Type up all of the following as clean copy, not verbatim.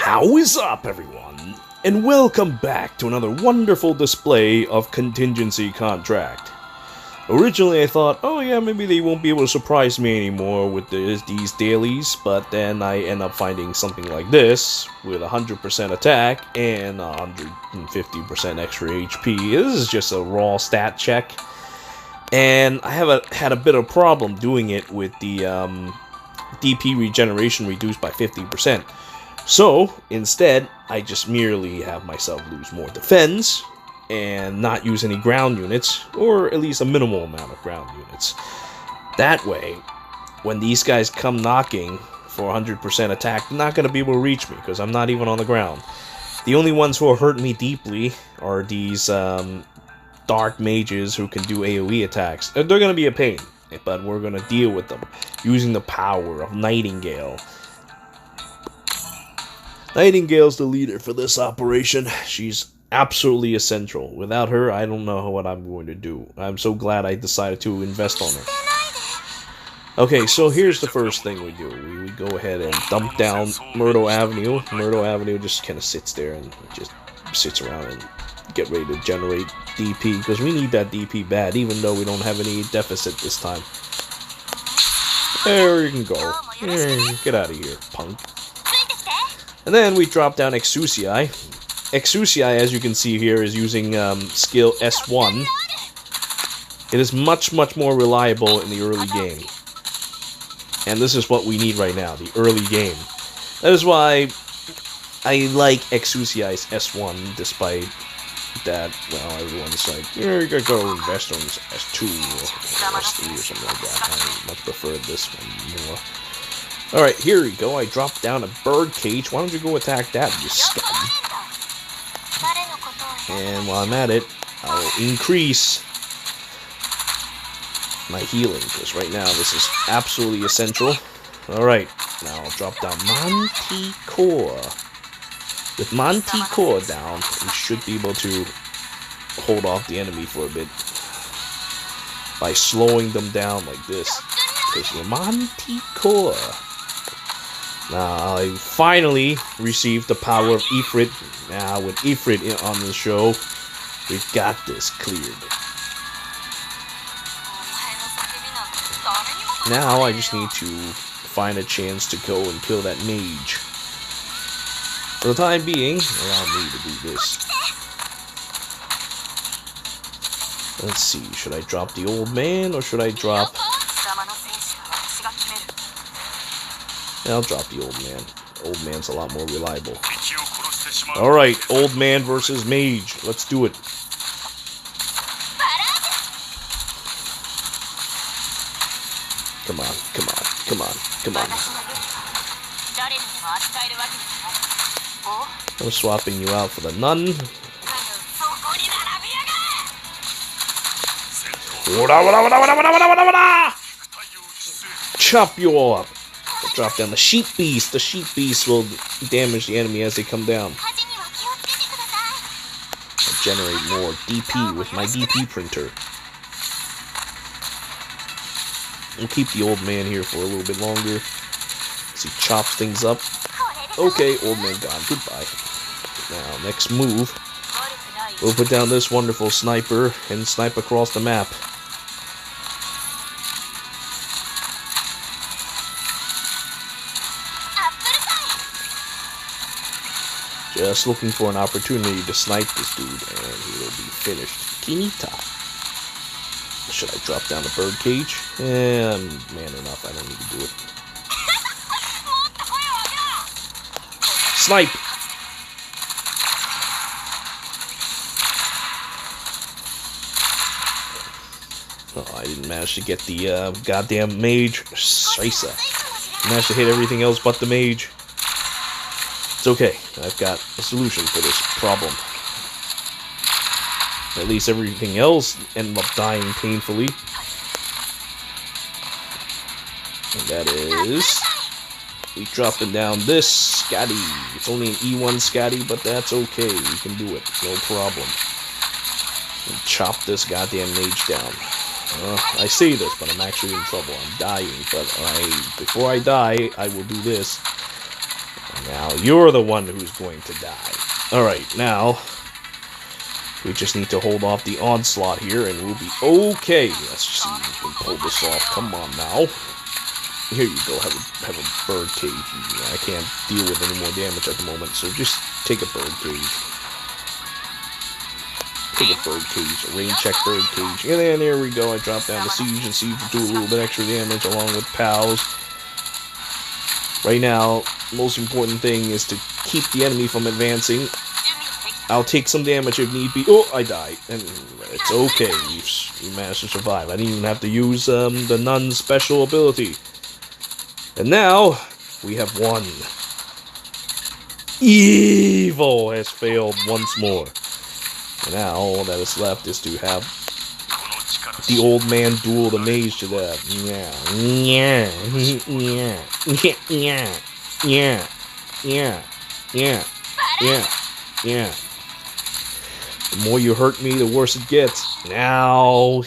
How is up, everyone? And welcome back to another wonderful display of Contingency Contract. Originally I thought, oh yeah, maybe they won't be able to surprise me anymore with these dailies, but then I end up finding something like this, with 100% attack and 150% extra HP. This is just a raw stat check, and I have had a bit of a problem doing it with the DP regeneration reduced by 50%. So, instead, I just merely have myself lose more defense, and not use any ground units, or at least a minimal amount of ground units. That way, when these guys come knocking for 100% attack, they're not going to be able to reach me, because I'm not even on the ground. The only ones who are hurting me deeply are these dark mages who can do AoE attacks. They're going to be a pain, but we're going to deal with them, using the power of Nightingale. Nightingale's the leader for this operation. She's absolutely essential. Without her, I don't know what I'm going to do. I'm so glad I decided to invest on her. Okay, so here's the first thing we do. We go ahead and dump down Myrtle Avenue. Myrtle Avenue just kind of sits there and just sits around and get ready to generate DP, because we need that DP bad, even though we don't have any deficit this time. There you can go. Get out of here, punk. And then we drop down Exusiai. Exusiai, as you can see here, is using skill S1. It is much more reliable in the early game. And this is what we need right now, the early game. That is why I like Exusiai's S1, despite that, well, everyone's like, yeah, you gotta go invest on S2 or S3 or something like that. I much prefer this one more. Alright, here we go. I dropped down a bird cage. Why don't you go attack that, you scum? And while I'm at it, I'll increase my healing, because right now this is absolutely essential. Alright, now I'll drop down Manticore. With Manticore down, we should be able to hold off the enemy for a bit by slowing them down like this. Because you're Manticore. Now, I finally received the power of Ifrit. Now, with Ifrit on the show, we've got this cleared. Now, I just need to find a chance to go and kill that mage. For the time being, allow me to do this. Let's see, should I drop the old man, or should I drop... I'll drop the old man. Old man's a lot more reliable. Alright, old man versus mage. Let's do it. Come on, come on, come on, come on. I'm swapping you out for the nun. Chop you all up. Drop down the sheep beast. The sheep beast will damage the enemy as they come down. I'll generate more DP with my DP printer. We'll keep the old man here for a little bit longer as he chops things up. Okay, old man gone. Goodbye. Now, next move, we'll put down this wonderful sniper and snipe across the map. Just looking for an opportunity to snipe this dude, and he will be finished. Kinita. Should I drop down the bird cage? I'm man enough, I don't need to do it. Snipe! Oh, I didn't manage to get the goddamn mage. Scheisse. Managed to hit everything else but the mage. It's okay, I've got a solution for this problem. At least everything else ended up dying painfully. And that is... we dropping down this Scotty. It's only an E1 Scotty, but that's okay. We can do it, no problem. And chop this goddamn mage down. I say this, but I'm actually in trouble. I'm dying, but before I die, I will do this. Now, you're the one who's going to die. Alright, now, we just need to hold off the onslaught here, and we'll be okay. Let's see if we can pull this off. Come on, now. Here you go, have a bird cage. I can't deal with any more damage at the moment, so just take a bird cage. Take a bird cage, a rain check bird cage. And then there we go, I drop down the siege, and siege will do a little bit extra damage along with pals. Right now, the most important thing is to keep the enemy from advancing. I'll take some damage if need be. Oh, I died. And it's okay, we managed to survive. I didn't even have to use the nun's special ability. And now, we have won. Evil has failed once more. And now, all that is left is to have the old man duel the mage to death. Yeah. The more you hurt me, the worse it gets. Now,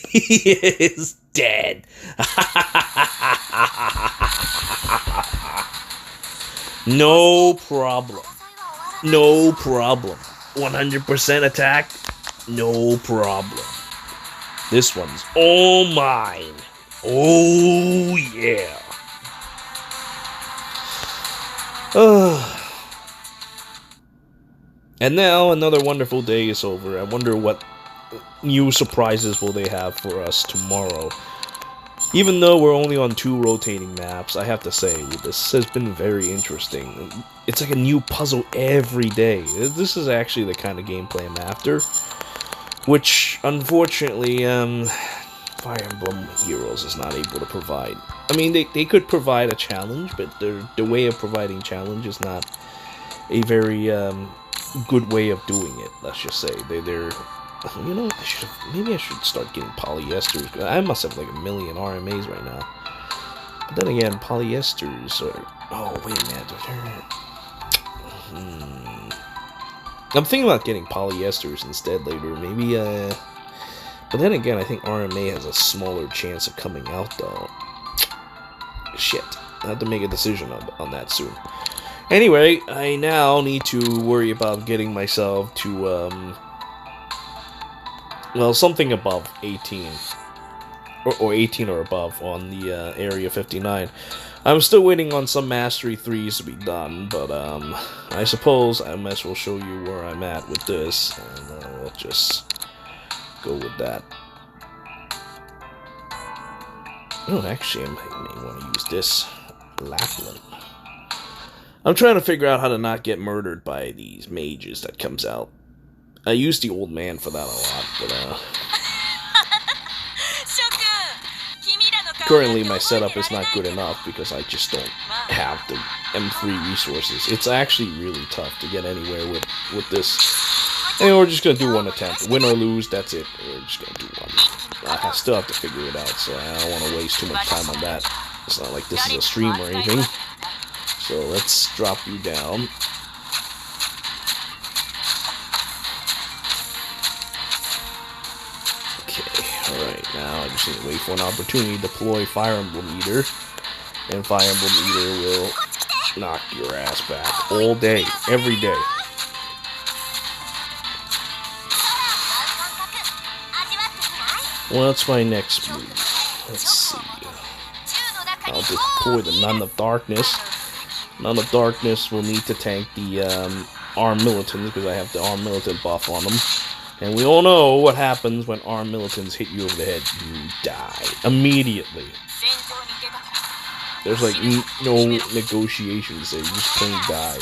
he is dead. No problem. No problem. 100% attack? No problem. This one's all mine. Oh, yeah. And now another wonderful day is over. I wonder what new surprises will they have for us tomorrow. Even though we're only on 2 rotating maps, I have to say, this has been very interesting. It's like a new puzzle every day. This is actually the kind of gameplay I'm after. Which, unfortunately, Fire Emblem Heroes is not able to provide. I mean, they could provide a challenge, but the way of providing challenge is not a very good way of doing it, let's just say. They're you know, maybe I should start getting polyesters. I must have like 1 million RMAs right now. But then again, polyesters are... Oh, wait a minute. I'm thinking about getting polyesters instead later. Maybe, But then again, I think RMA has a smaller chance of coming out, though. Shit. I have to make a decision on that soon. Anyway, I now need to worry about getting myself to, well, something above 18. Or 18 or above on the Area 59. I'm still waiting on some Mastery 3s to be done, but I suppose I might as well show you where I'm at with this, and we'll just go with that. Oh, actually, I may want to use this Lapland. I'm trying to figure out how to not get murdered by these mages that comes out. I use the old man for that a lot, but currently my setup is not good enough because I just don't have the M3 resources. It's actually really tough to get anywhere with this. And we're just gonna do one attempt. Win or lose, that's it. We're just gonna do one. I still have to figure it out, so I don't want to waste too much time on that. It's not like this is a stream or anything. So let's drop you down. Alright, now I just need to wait for an opportunity to deploy Fire Emblem Eater. And Fire Emblem Eater will knock your ass back all day, every day. What's my next move? Let's see. I'll deploy the Nun of Darkness. Nun of Darkness will need to tank the armed militants because I have the armed militant buff on them. And we all know what happens when armed militants hit you over the head. You die immediately. There's like no negotiations there. You just plain die.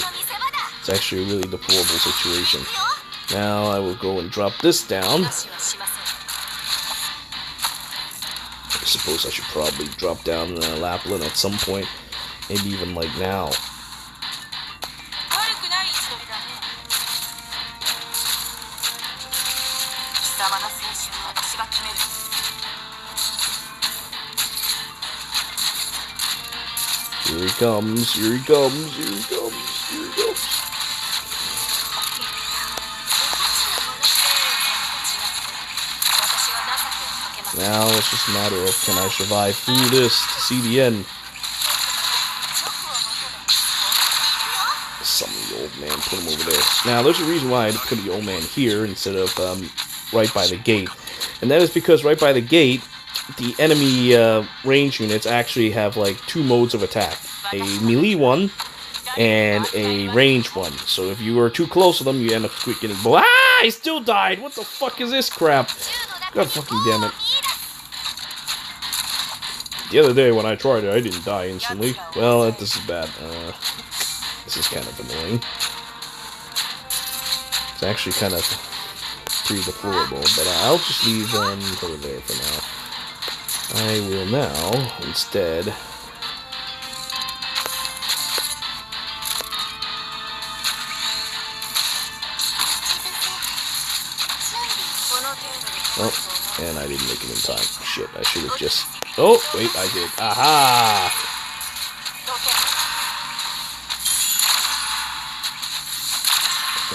It's actually a really deplorable situation. Now I will go and drop this down. I suppose I should probably drop down Lapland at some point. Maybe even like now. Here he comes, here he comes, here he comes, here he comes. Now it's just a matter of can I survive through this to see the end. old man, put him over there. Now, there's a reason why I put the old man here instead of right by the gate. And that is because right by the gate, the enemy range units actually have like 2 modes of attack. A melee one and a range one. So if you are too close to them, you end up getting... Ah! I still died! What the fuck is this crap? God fucking damn it. The other day when I tried it, I didn't die instantly. Well, this is bad. This is kind of annoying. It's actually kind of pretty deplorable, but I'll just leave them over there for now. I will now, instead... Oh, and I didn't make it in time. Shit, I should have just... Oh, wait, I did. Aha!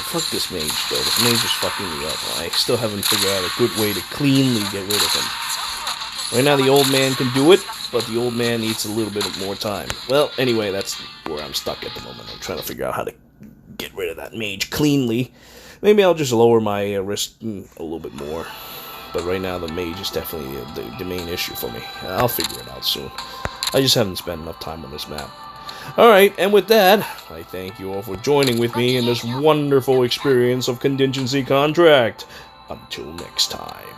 Fuck this mage, though. This mage is fucking me up. I still haven't figured out a good way to cleanly get rid of him. Right now, the old man can do it, but the old man needs a little bit more time. Well, anyway, that's where I'm stuck at the moment. I'm trying to figure out how to get rid of that mage cleanly. Maybe I'll just lower my risk a little bit more. But right now, the mage is definitely the main issue for me. I'll figure it out soon. I just haven't spent enough time on this map. Alright, and with that, I thank you all for joining with me in this wonderful experience of Contingency Contract. Until next time.